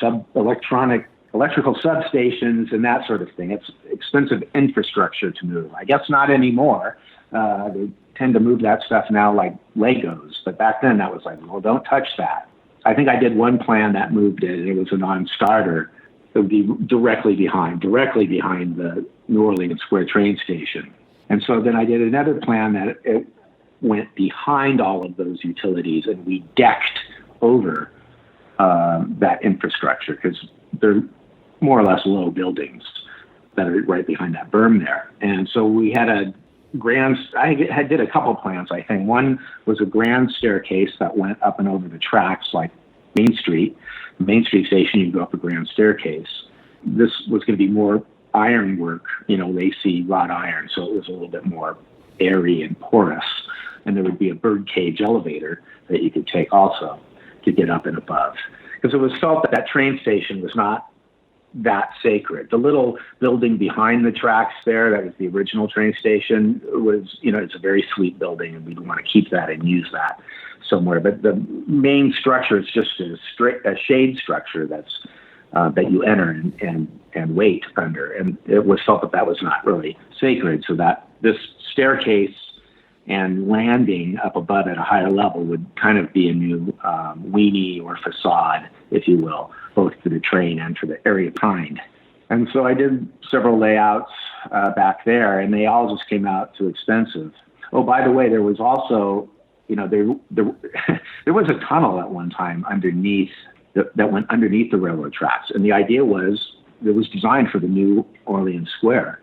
electrical substations and that sort of thing. It's expensive infrastructure to move. I guess not anymore. They tend to move that stuff now like Legos. But back then that was like, well, don't touch that. I think I did one plan that moved it. It was a non-starter. It would be directly behind the New Orleans Square train station. And so then I did another plan that it went behind all of those utilities, and we decked over that infrastructure, because they're more or less low buildings that are right behind that berm there. And so we had I did a couple plans, I think. One was a grand staircase that went up and over the tracks like Main Street. Main Street station, you go up a grand staircase. This was going to be more ironwork, lacy wrought iron, so it was a little bit more airy and porous. And there would be a birdcage elevator that you could take also to get up and above. Because it was felt that train station was not that sacred. The little building behind the tracks there, that was the original train station, was, it's a very sweet building, and we'd want to keep that and use that somewhere. But the main structure is just a shade structure that's that you enter and wait under. And it was felt that was not really sacred, so that this staircase and landing up above at a higher level would kind of be a new weenie or facade, if you will, both for the train and for the area behind. And so I did several layouts back there, and they all just came out too expensive. Oh, by the way, there was also, there was a tunnel at one time underneath that went underneath the railroad tracks, and the idea was it was designed for the New Orleans Square.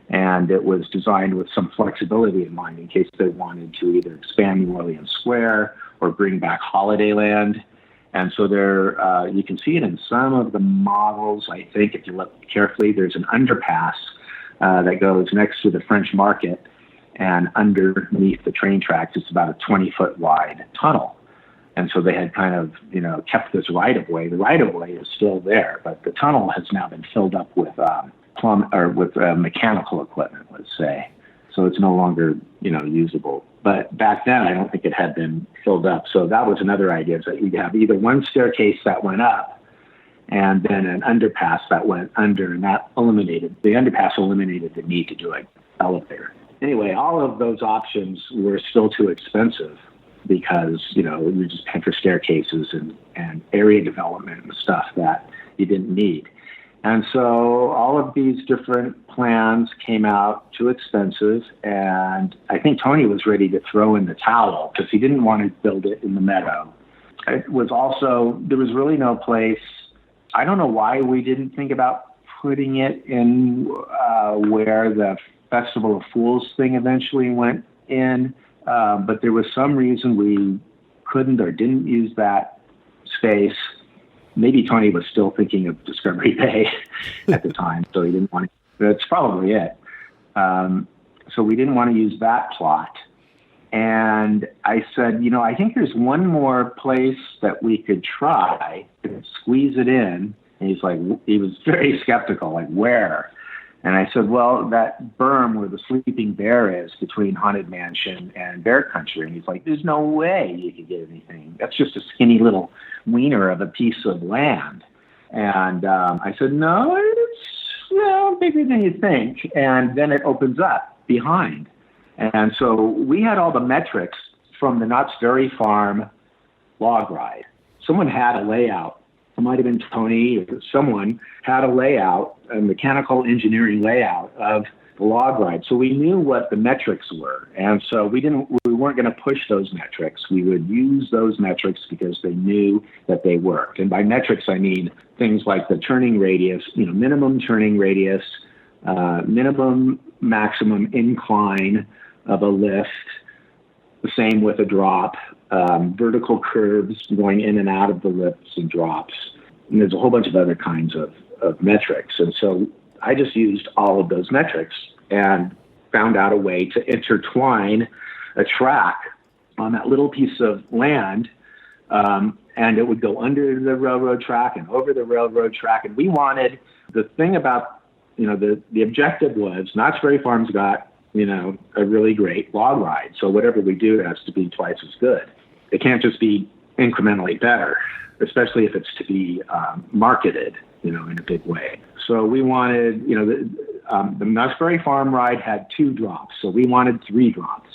And it was designed with some flexibility in mind in case they wanted to either expand New Orleans Square or bring back Holidayland. And so there, you can see it in some of the models. I think if you look carefully, there's an underpass that goes next to the French Market, and underneath the train tracks, it's about a 20-foot wide tunnel. And so they had kind of, kept this right-of-way. The right-of-way is still there, but the tunnel has now been filled up with mechanical equipment, let's say. So it's no longer, usable. But back then, I don't think it had been filled up. So that was another idea, is that you'd have either one staircase that went up and then an underpass that went under, and the underpass eliminated the need to do an elevator. Anyway, all of those options were still too expensive, because, you're just paying for staircases and area development and stuff that you didn't need. And so all of these different plans came out too expensive, and I think Tony was ready to throw in the towel because he didn't want to build it in the meadow. It was also, there was really no place. I don't know why we didn't think about putting it in where the Festival of Fools thing eventually went in, but there was some reason we couldn't or didn't use that space. Maybe Tony was still thinking of Discovery Bay at the time, so he didn't want to. That's probably it. So we didn't want to use that plot. And I said, I think there's one more place that we could try to squeeze it in. And he was very skeptical, like, where? And I said, well, that berm where the Sleeping Bear is between Haunted Mansion and Bear Country. And he's like, there's no way you could get anything. That's just a skinny little wiener of a piece of land. And I said, no, it's bigger than you think. And then it opens up behind. And so we had all the metrics from the Knott's Berry Farm log ride. someone had a layout. It might have been Tony or someone had a layout, a mechanical engineering layout of the log ride. So we knew what the metrics were. And so we weren't going to push those metrics. We would use those metrics because they knew that they worked. And by metrics, I mean things like the turning radius, minimum turning radius, minimum maximum incline of a lift, the same with a drop, vertical curves going in and out of the lifts and drops. And there's a whole bunch of other kinds of metrics. And so I just used all of those metrics and found out a way to intertwine a track on that little piece of land, and it would go under the railroad track and over the railroad track. And we wanted, the thing about, the objective was Knott's Berry Farm's got, a really great log ride. So whatever we do, it has to be twice as good. It can't just be incrementally better, especially if it's to be marketed, in a big way. So we wanted, the Knott's Berry Farm ride had 2 drops. So we wanted 3 drops.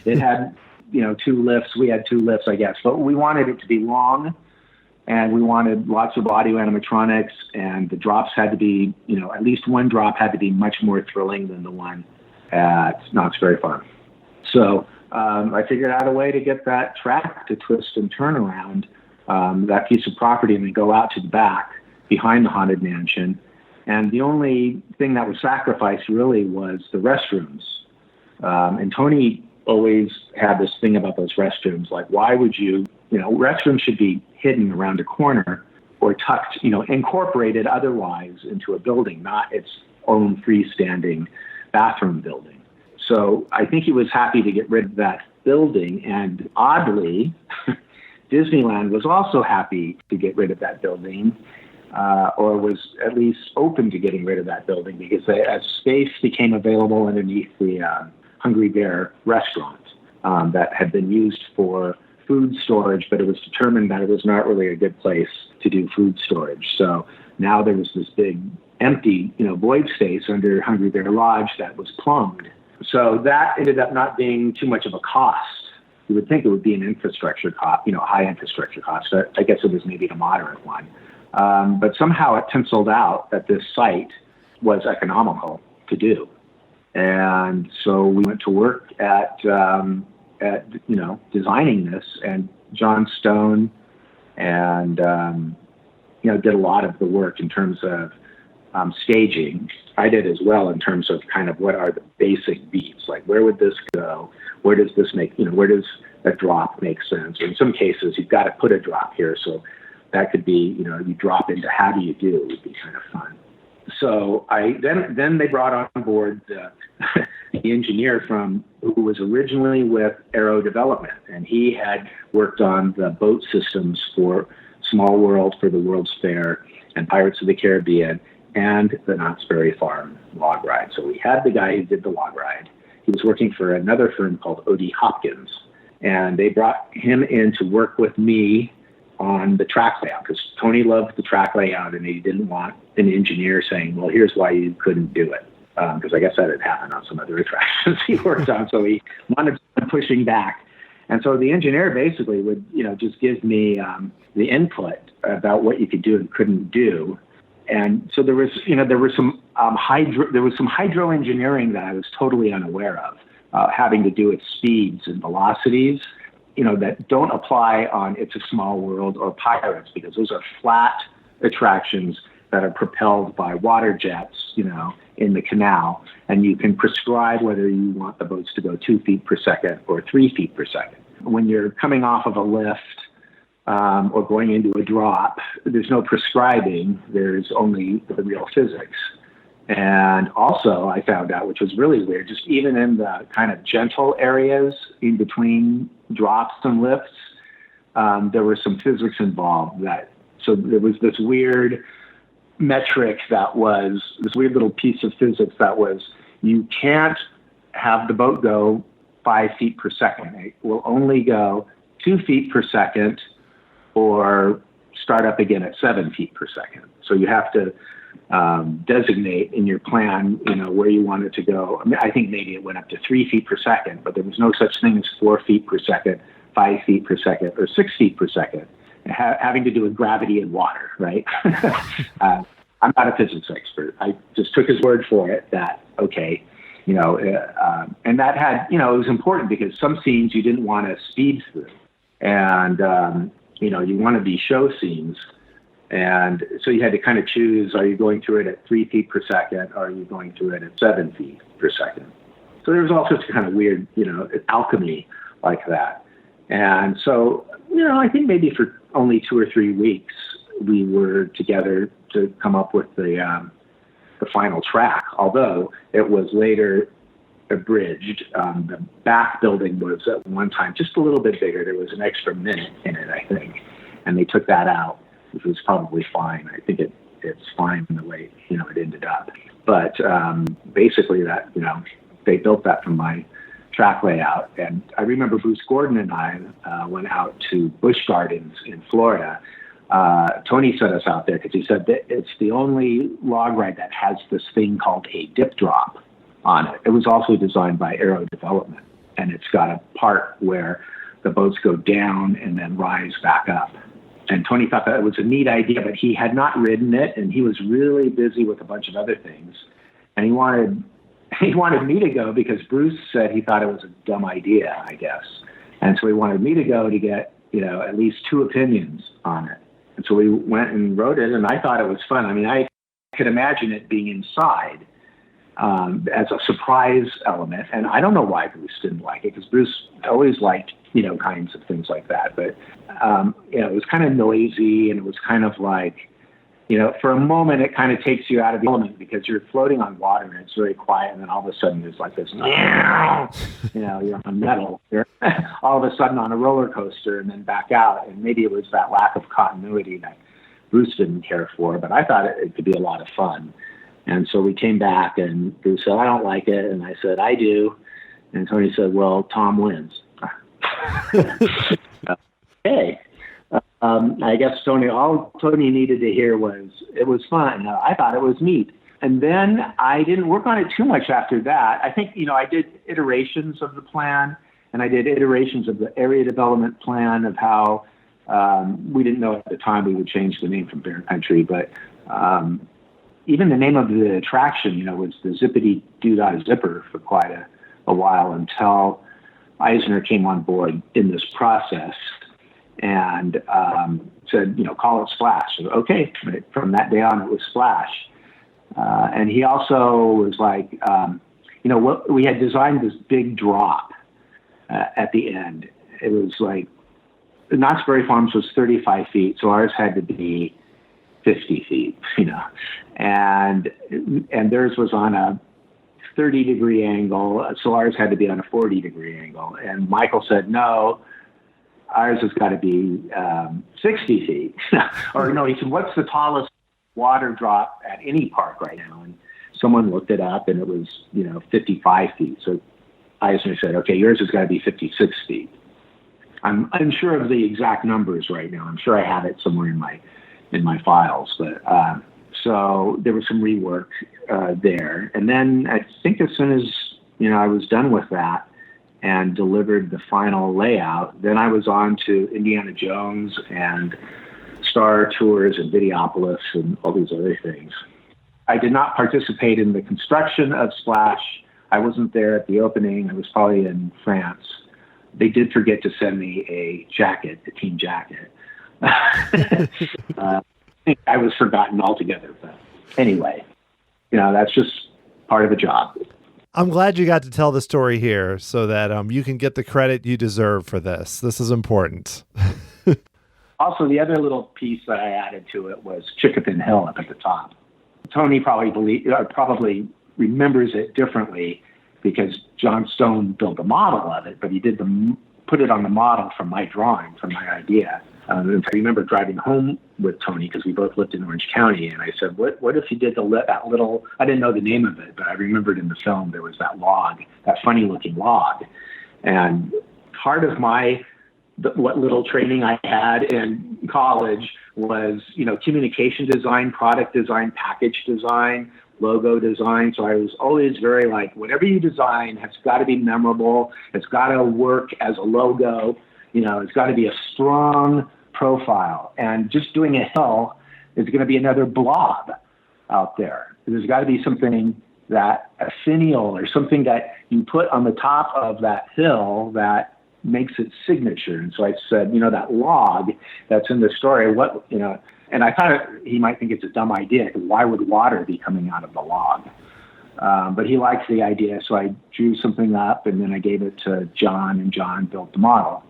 It had, 2 lifts. We had 2 lifts, I guess. But we wanted it to be long, and we wanted lots of audio animatronics, and the drops had to be, at least one drop had to be much more thrilling than the one at Knott's Berry Farm. So I figured out a way to get that track to twist and turn around that piece of property and then go out to the back behind the Haunted Mansion. And the only thing that was sacrificed really was the restrooms. And Tony always had this thing about those restrooms, like, why would restrooms should be hidden around a corner or tucked, incorporated otherwise into a building, not its own freestanding bathroom building. So I think he was happy to get rid of that building. And oddly, Disneyland was also happy to get rid of that building, or was at least open to getting rid of that building, because as space became available underneath the Hungry Bear restaurant that had been used for food storage, but it was determined that it was not really a good place to do food storage. So now there was this big empty, void space under Hungry Bear Lodge that was plumbed. So that ended up not being too much of a cost. You would think it would be an infrastructure cost, high infrastructure cost. I guess it was maybe a moderate one. But somehow it penciled out that this site was economical to do. And so we went to work at designing this, and John Stone and, did a lot of the work in terms of staging. I did as well in terms of kind of what are the basic beats, like where would this go? Where does this make, where does a drop make sense? Or in some cases, you've got to put a drop here. So that could be, you drop into how do you do would be kind of fun. So then they brought on board the engineer who was originally with Aero Development, and he had worked on the boat systems for Small World, for the World's Fair, and Pirates of the Caribbean, and the Knott's Berry Farm log ride. So we had the guy who did the log ride. He was working for another firm called O.D. Hopkins, and they brought him in to work with me on the track layout, because Tony loved the track layout and he didn't want an engineer saying, well, here's why you couldn't do it. Because I guess that had happened on some other attractions he worked on. So he wanted someone pushing back. And so the engineer basically would, just give me the input about what you could do and couldn't do. And so there was some hydro engineering that I was totally unaware of, having to do with speeds and velocities, that don't apply on It's a Small World or Pirates, because those are flat attractions that are propelled by water jets, in the canal. And you can prescribe whether you want the boats to go 2 feet per second or 3 feet per second. When you're coming off of a lift or going into a drop, there's no prescribing. There's only the real physics. And also I found out, which was really weird, just even in the kind of gentle areas in between drops and lifts, there was some physics involved. So there was this weird metric that was, this weird little piece of physics that was, you can't have the boat go 5 feet per second. It will only go 2 feet per second or start up again at 7 feet per second. So you have to designate in your plan, where you want it to go. I think maybe it went up to 3 feet per second, but there was no such thing as 4 feet per second, 5 feet per second, or 6 feet per second. having to do with gravity and water, right? I'm not a physics expert. I just took his word for it that, okay, and that had, it was important because some scenes you didn't want to speed through. And, you want to be show scenes. And so you had to kind of choose, are you going through it at 3 feet per second, or are you going through it at 7 feet per second? So there was all sorts of kind of weird, alchemy like that. And so, I think maybe for only 2 or 3 weeks, we were together to come up with the final track, although it was later abridged. The back building was at one time just a little bit bigger. There was an extra minute in it, I think, and they took that out, which was probably fine. I think it's fine the way, it ended up. But basically that, they built that from my track layout. And I remember Bruce Gordon and I went out to Busch Gardens in Florida. Tony sent us out there because he said that it's the only log ride that has this thing called a dip drop on it. It was also designed by Aero Development, and it's got a part where the boats go down and then rise back up. And Tony thought that it was a neat idea, but he had not ridden it, and he was really busy with a bunch of other things. And he wanted me to go because Bruce said he thought it was a dumb idea, I guess. And so he wanted me to go to get, at least 2 opinions on it. And so we went and rode it, and I thought it was fun. I mean, I could imagine it being inside as a surprise element. And I don't know why Bruce didn't like it, because Bruce always liked, kinds of things like that. But, it was kind of noisy, and it was kind of like, for a moment, it kind of takes you out of the element because you're floating on water and it's very quiet. And then all of a sudden there's like this, you're on metal. You're all of a sudden on a roller coaster and then back out. And maybe it was that lack of continuity that Bruce didn't care for, but I thought it could be a lot of fun. And so we came back and Bruce said, I don't like it. And I said, I do. And Tony said, well, Tom wins. Okay. I guess all Tony needed to hear was it was fun. I thought it was neat. And then I didn't work on it too much after that. I think, I did iterations of the plan, and I did iterations of the area development plan of how we didn't know at the time we would change the name from Bear Country, but even the name of the attraction, was the Zippity Doo-Dah Zipper for quite a while until Eisner came on board in this process and said, call it Splash. So, okay, from that day on, it was Splash. And he also was like, we had designed this big drop at the end. It was like, Knott's Berry Farms was 35 feet, so ours had to be 50 feet, and theirs was on a 30-degree angle, so ours had to be on a 40-degree angle. And Michael said, no, ours has got to be 60 feet. Or no, he said, what's the tallest water drop at any park right now? And someone looked it up, and it was, 55 feet. So Eisner said, okay, yours has got to be 56 feet. I'm unsure of the exact numbers right now. I'm sure I have it somewhere in my files, but so there was some rework there. And then I think as soon as I was done with that and delivered the final layout, then I was on to Indiana Jones and Star Tours and Videopolis and all these other things. I did not participate in the construction of Splash. I wasn't there at the opening. I was probably in France. They did forget to send me a jacket, a team jacket. I was forgotten altogether. But anyway, that's just part of the job. I'm glad you got to tell the story here so that you can get the credit you deserve for this. This is important. Also, the other little piece that I added to it was Chickapin Hill up at the top. Tony probably remembers it differently because John Stone built a model of it, but he did put it on the model from my drawing, from my idea. I remember driving home with Tony because we both lived in Orange County, and I said, what if you did that little, I didn't know the name of it, but I remembered in the film there was that log, that funny-looking log. And part of what little training I had in college was, communication design, product design, package design, logo design. So I was always very like, whatever you design has got to be memorable. It's got to work as a logo. It's got to be a strong profile. And just doing a hill is going to be another blob out there. There's got to be something that a finial or something that you put on the top of that hill that makes its signature. And so I said, that log that's in the story, and I thought he might think it's a dumb idea, because why would water be coming out of the log? But he liked the idea, so I drew something up, and then I gave it to John, and John built the model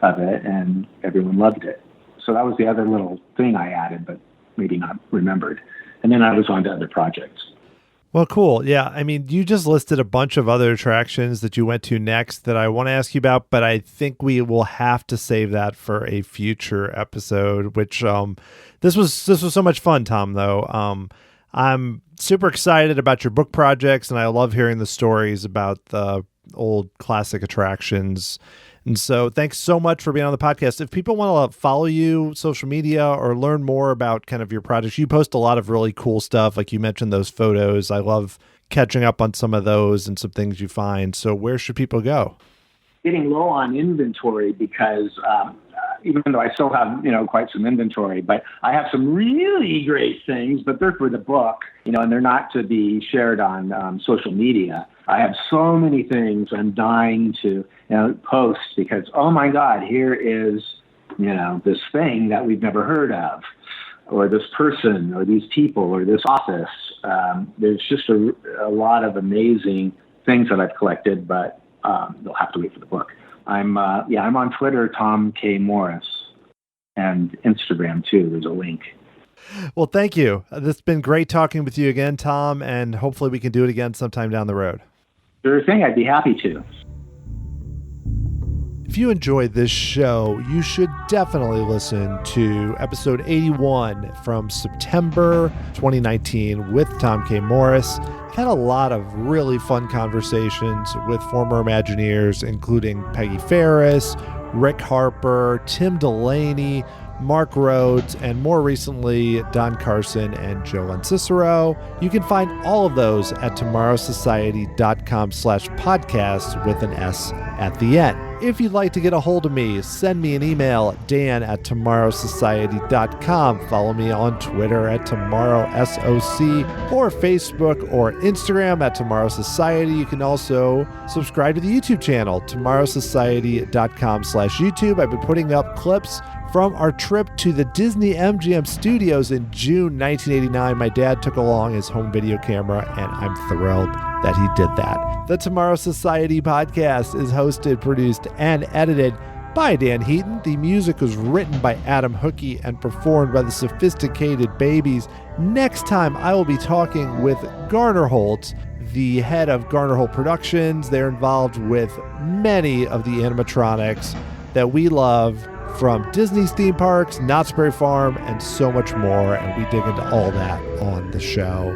of it, and everyone loved it. So that was the other little thing I added, but maybe not remembered. And then I was on to other projects. Well, cool. Yeah. I mean, you just listed a bunch of other attractions that you went to next that I want to ask you about, but I think we will have to save that for a future episode, which this was so much fun, Tom, though. I'm super excited about your book projects, and I love hearing the stories about the old classic attractions. And so thanks so much for being on the podcast. If people want to follow you, social media, or learn more about kind of your projects, you post a lot of really cool stuff. Like you mentioned those photos. I love catching up on some of those and some things you find. So where should people go? Getting low on inventory because even though I still have, quite some inventory, but I have some really great things, but they're for the book, and they're not to be shared on social media. I have so many things I'm dying to post because, oh my God, here is, this thing that we've never heard of, or this person, or these people, or this office. There's just a lot of amazing things that I've collected, but they'll have to wait for the book. I'm on Twitter, Tom K. Morris, and Instagram too. There's a link. Well, thank you. It's been great talking with you again, Tom, and hopefully we can do it again sometime down the road. Sure thing. I'd be happy to. If you enjoyed this show, you should definitely listen to episode 81 from September 2019 with Tom K. Morris. I had a lot of really fun conversations with former Imagineers, including Peggy Ferris, Rick Harper, Tim Delaney, Mark Rhodes, and more recently, Don Carson and Joe Cicero. You can find all of those at tomorrowsociety.com/podcast with an S at the end. If you'd like to get a hold of me, send me an email, dan@tomorrowsociety.com. Follow me on Twitter at tomorrowsoc, or Facebook or Instagram at Tomorrow Society. You can also subscribe to the YouTube channel, tomorrowsociety.com/YouTube. I've been putting up clips from our trip to the Disney MGM studios in June 1989. My dad took along his home video camera, and I'm thrilled that he did that. The Tomorrow Society podcast is hosted, produced, and edited by Dan Heaton. The music was written by Adam Hookey and performed by the Sophisticated Babies. Next time, I will be talking with Garner Holt, the head of Garner Holt Productions. They're involved with many of the animatronics that we love, from Disney's theme parks, Knott's Berry Farm, and so much more, and we dig into all that on the show.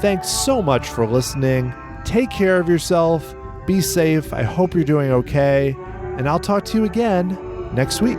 Thanks so much for listening. Take care of yourself. Be safe. I hope you're doing okay, and I'll talk to you again next week.